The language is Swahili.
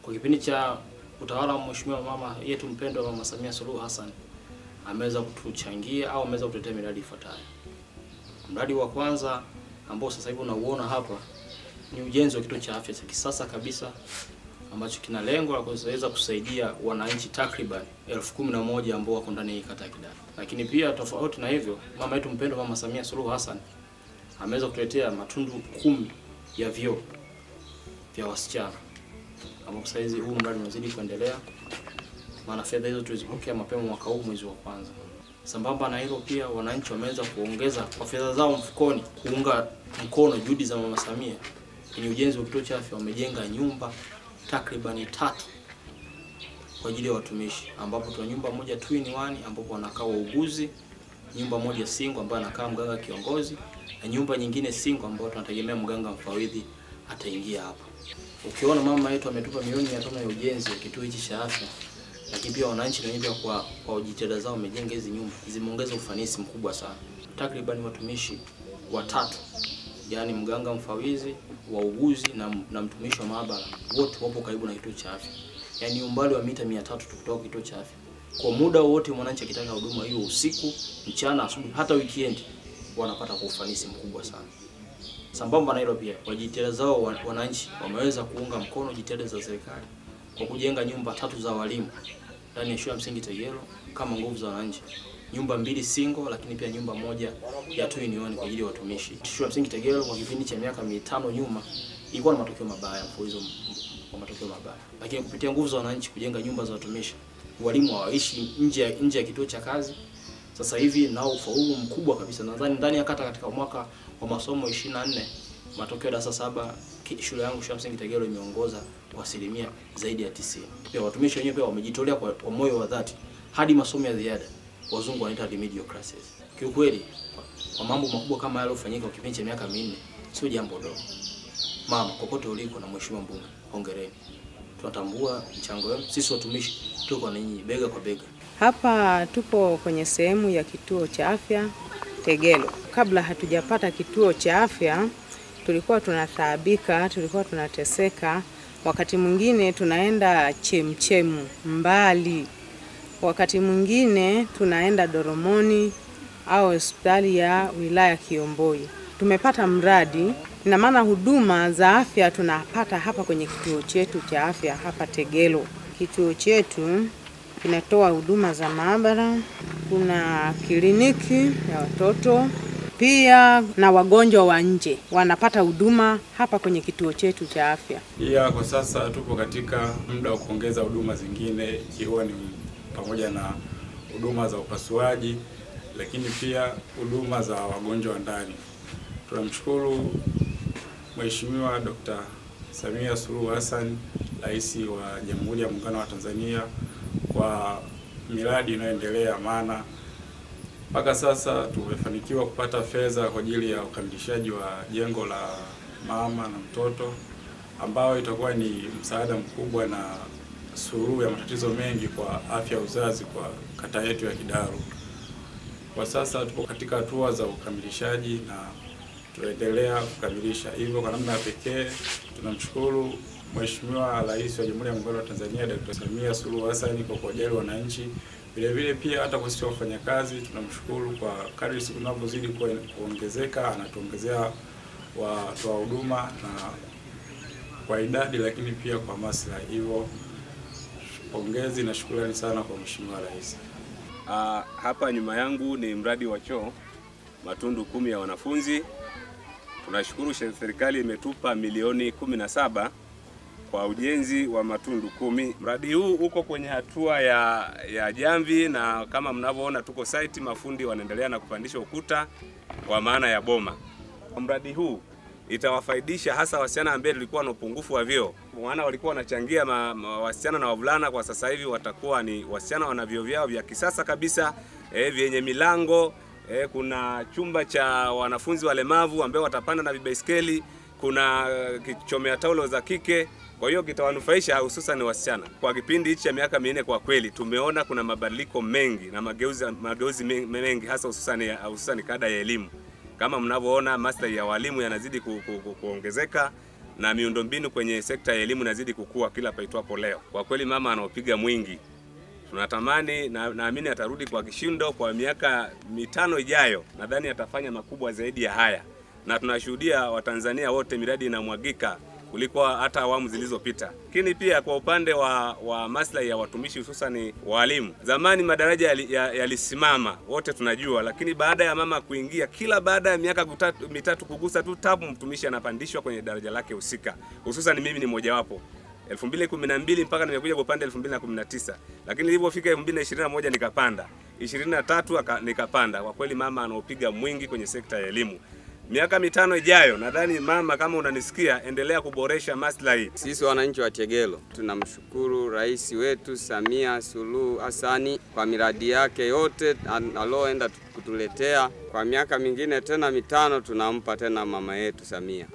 Kwa kipindi cha utawala wa Mheshimiwa mama yetu mpendwa Mama Samia Suluhu Hassan ameweza kutuchangia au ameweza kutuletea miradi ifuatayo. Mradi wa kwanza ambao sasa hivi unauona hapa ni ujenzi wa kituo cha afya cha kisasa kabisa ambacho kina lengo la kuweza kusaidia wananchi takriban 11,000 ambao wako ndani ya kata ya Kidatu. Lakini pia tofauti na hivyo, mama yetu mpendwa Mama Samia Suluhu Hassan ameweza kutuletea matundu 10 ya vyoo vya wasichana. Ambapo sasa hizi huu mradi unazidi kuendelea. Maana fedha hizo tulizipokea mapema mwaka huu mwezi wa kwanza. Sambamba na hilo pia wananchi wameweza kuongeza kwa fedha zao mfukoni kuunga mkono juhudi za Mama Samia kwenye ujenzi wa kituo cha afya. Wamejenga nyumba takriban 3 kwa ajili ya watumishi, ambapo tuna nyumba moja 2-in-1 ambapo wanakaa wauguzi, nyumba moja single ambayo anakaa mganga kiongozi, na nyumba nyingine single ambayo tunategemea mganga mfawidhi ataingia hapa. Ukiona mama yetu ametupa milioni 500 ya ujenzi wa kituo hichi cha afya, lakini pia wananchi na wenyewe kwa jitihada zao wamejenga hizi nyumba, zimeongeza ufanisi mkubwa sana. Takriban watumishi 3, yani mganga mfawidhi, wauguzi na mtumishi wa maabara, wote wapo karibu na kituo cha afya. Yani umbali wa mita 300 kutoka kituo cha afya. Kwa muda wote mwananchi akitaka huduma hiyo usiku, mchana, asubuhi, hata weekend wanapata kwa ufanisi mkubwa sana. Sambamba na hilo pia, kwa jitihada zao wananchi wameweza kuunga mkono jitihada za serikali kwa kujenga nyumba 3 za walimu ndani ya shule ya msingi Tegelo kama nguvu za wananchi. Nyumba 2 single, lakini pia nyumba moja ya 2-in-1 kwa ajili ya watumishi. Shule ya msingi Tegelo kwa kipindi cha miaka 5 nyuma ilikuwa na matokeo mabaya, mfululizo wa matokeo mabaya. Lakini kupitia nguvu za wananchi kujenga nyumba za watumishi, walimu hawaishi nje ya kituo cha kazi. Sasa hivi nao ufaulu mkubwa kabisa. Nadhani ndani ya kata katika mwaka wa masomo 24 matokeo darasa 7 shule yangu shule msingi Tegelo imeongoza kwa asilimia zaidi ya 90. Pia watumishi wenyewe pia wamejitolea kwa moyo wa dhati hadi masomo ya ziada. Wazungu wanaita remedial classes. Kiukweli kwa mambo makubwa kama yale yaliyofanyika kwa kipindi cha miaka 4 sio jambo dogo. Mama, kokote uliko na mheshimiwa mbunge, hongereni. Tunatambua mchango wenu. Sisi watumishi tuko na nyinyi bega kwa bega. Hapa tupo kwenye sehemu ya kituo cha afya Tegelo. Kabla hatujapata kituo cha afya, tulikuwa tunataabika, tulikuwa tunateseka. Wakati mwingine tunaenda chemchemu mbali. Wakati mwingine tunaenda Doromoni au hospitali ya wilaya Kiomboi. Tumepata mradi, ina maana huduma za afya tunapata hapa kwenye kituo chetu cha afya hapa Tegelo. Kituo chetu kinatoa huduma za maabara, kuna kliniki ya watoto, pia na wagonjwa wa nje wanapata huduma hapa kwenye kituo chetu cha afya. Pia kwa sasa tupo katika muda wa kuongeza huduma zingine, ikiwa ni pamoja na huduma za upasuaji, lakini pia huduma za wagonjwa wa ndani. Tunamshukuru Mheshimiwa Dr. Samia Suluhu Hassan, Rais wa Jamhuri ya Muungano wa Tanzania, kwa miradi inayoendelea, maana mpaka sasa tumefanikiwa kupata fedha kwa ajili ya ukamilishaji wa jengo la mama na mtoto, ambao itakuwa ni msaada mkubwa na suluhu ya matatizo mengi kwa afya uzazi kwa kata yetu ya Kidaru. Kwa sasa tupo katika hatua za ukamilishaji na tunaendelea kukamilisha. Hivyo kwa namna pekee tunamshukuru Mheshimiwa Rais wa Jamhuri ya Muungano wa Tanzania Dr. Samia Suluhu Hassan kwa kujali wananchi. Vile pia hata kwa sisi wafanyakazi tunamshukuru kwa kadri siku zinavyozidi kuongezeka, anatuongezea watoa huduma na kwa idadi, lakini pia kwa maslahi. Hivyo pongezi na shukrani sana kwa Mheshimiwa Rais. Hapa nyuma yangu ni mradi wa choo, matundu 10 ya wanafunzi. Tunashukuru serikali imetupa milioni 17 kwa ujenzi wa matundu 10. Mradi huu uko kwenye hatua ya jamvi, na kama mnavyoona tuko site, mafundi wanaendelea na kupandisha ukuta kwa maana ya boma. Mradi huu itawafaidisha hasa wasichana ambao walikuwa na upungufu wa vyoo. Maana walikuwa wanachangia wasichana na wavulana, kwa sasa hivi watakuwa ni wasichana wana vyoo vyao vya kisasa kabisa, vyenye milango, kuna chumba cha wanafunzi walemavu ambao watapanda na baiskeli, kuna kichomea taulo za kike. Kwa hiyo kitawanufaisha hususan wasichana. Kwa kipindi hichi cha miaka 4 kwa kweli tumeona kuna mabadiliko mengi na mageuzi mengi, hasa hususan kada ya elimu. Kama mnavyoona maslahi ya walimu yanazidi kuongezeka, na miundombinu kwenye sekta ya elimu inazidi kukua kila paitwapo leo. Kwa kweli mama anaopiga mwingi. Tunatamani na naamini atarudi kwa kishindo kwa miaka 5 ijayo. Nadhani atafanya makubwa zaidi ya haya. Na tunashuhudia Watanzania wote miradi inamwagika kuliko hata awamu zilizopita. Lakini pia kwa upande wa maslahi ya watumishi hususan walimu. Zamani madaraja yalisimama, wote tunajua, lakini baada ya mama kuingia, kila baada ya miaka 3 kugusa tu tabu mtumishi anapandishwa kwenye daraja lake husika. Hususan mimi ni mojawapo. 2012 mpaka nimekuja kupanda 2019. Lakini nilipofika 2021 nikapanda. 23 nikapanda. Kwa kweli mama anaopiga mwingi kwenye sekta ya elimu. Miaka 5 ijayo nadhani mama, kama unanisikia, endelea kuboresha maslahi. Sisi wananchi wa Tegelo tunamshukuru rais wetu Samia Suluhu Hassan kwa miradi yake yote aloenda kutuletea. Kwa miaka mingine tena 5 tunampa tena mama yetu Samia.